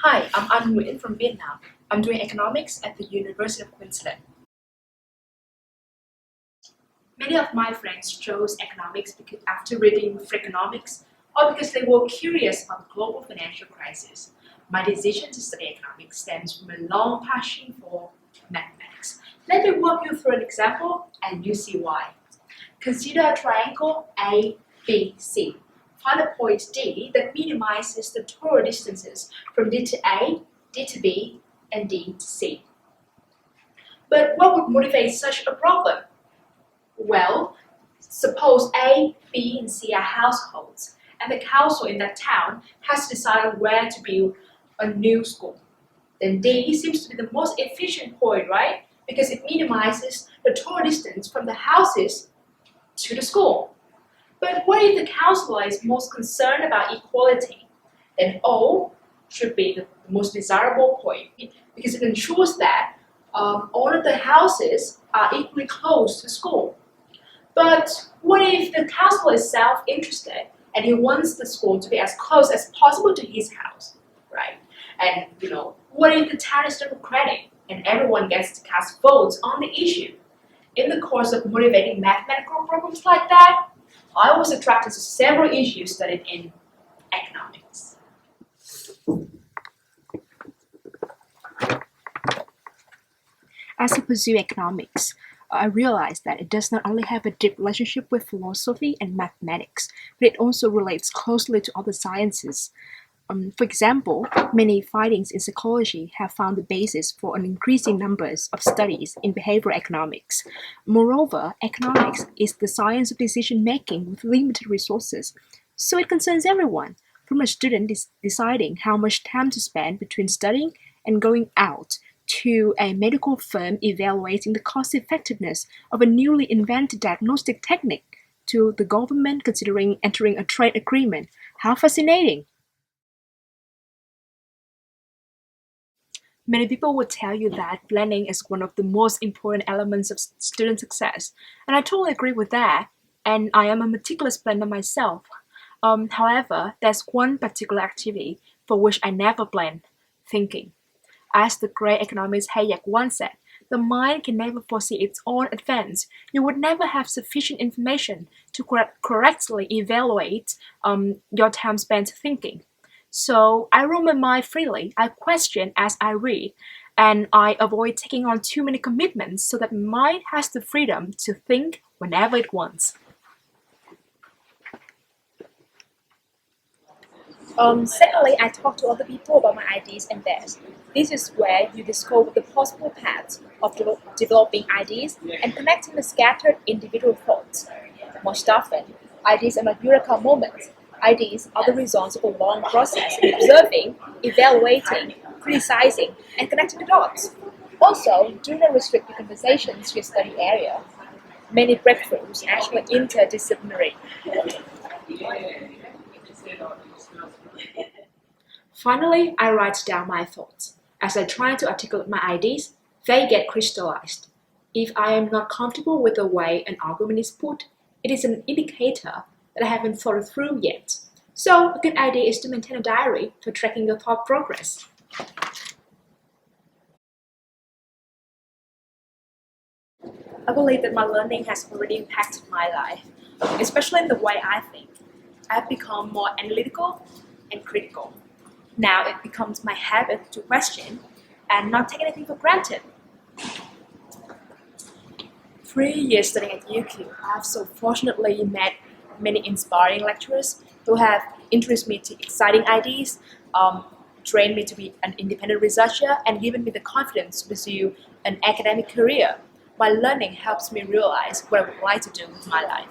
Hi, I'm Nguyen from Vietnam. I'm doing economics at the University of Queensland. Many of my friends chose economics because after reading Freakonomics or because they were curious about the global financial crisis. My decision to study economics stems from a long passion for mathematics. Let me walk you through an example and you see why. Consider a triangle ABC. Find a point D that minimizes the total distances from D to A, D to B, and D to C. But what would motivate such a problem? Well, suppose A, B, and C are households, and the council in that town has decided where to build a new school. Then D seems to be the most efficient point, right? Because it minimizes the total distance from the houses to the school. But what if the councillor is most concerned about equality? Then O should be the most desirable point because it ensures that all of the houses are equally close to school. But what if the councillor is self-interested and he wants the school to be as close as possible to his house, right? And what if the town is democratic and everyone gets to cast votes on the issue? In the course of motivating mathematical problems like that, I was attracted to several issues studied in economics. As I pursue economics, I realized that it does not only have a deep relationship with philosophy and mathematics, but it also relates closely to other sciences. For example, many findings in psychology have found the basis for an increasing numbers of studies in behavioral economics. Moreover, economics is the science of decision-making with limited resources, so it concerns everyone, from a student deciding how much time to spend between studying and going out, to a medical firm evaluating the cost-effectiveness of a newly invented diagnostic technique, to the government considering entering a trade agreement. How fascinating! Many people would tell you that planning is one of the most important elements of student success, and I totally agree with that, and I am a meticulous planner myself. However, there's one particular activity for which I never plan: thinking. As the great economist Hayek once said, the mind can never foresee its own advance. You would never have sufficient information to correctly evaluate your time spent thinking. So I roam my mind freely, I question as I read, and I avoid taking on too many commitments so that my mind has the freedom to think whenever it wants. Secondly, I talk to other people about my ideas and theirs. This is where you discover the possible paths of developing ideas and connecting the scattered individual thoughts. Most often, ideas are not eureka moments. Ideas are the results of a long process of observing, evaluating, criticizing, and connecting the dots. Also, do not restrict your conversations to your study area. Many breakthroughs actually interdisciplinary. Finally, I write down my thoughts. As I try to articulate my ideas, they get crystallized. If I am not comfortable with the way an argument is put, it is an indicator that I haven't thought it through yet. So, a good idea is to maintain a diary for tracking your thought progress. I believe that my learning has already impacted my life, especially in the way I think. I've become more analytical and critical. Now it becomes my habit to question and not take anything for granted. 3 years studying at UQ, I have so fortunately met many inspiring lecturers who have introduced me to exciting ideas, trained me to be an independent researcher, and given me the confidence to pursue an academic career. My learning helps me realize what I would like to do with my life.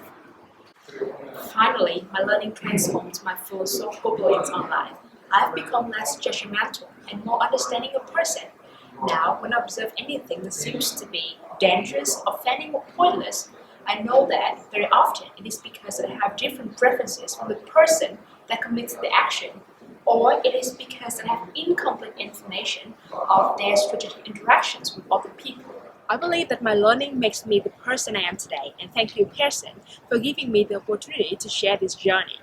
Finally, my learning transformed my philosophical beliefs on life. I've become less judgmental and more understanding of person. Now, when I observe anything that seems to be dangerous, offending, or pointless, I know that very often it is because I have different preferences from the person that commits the action, or it is because I have incomplete information of their strategic interactions with other people. I believe that my learning makes me the person I am today, and thank you, Pearson, for giving me the opportunity to share this journey.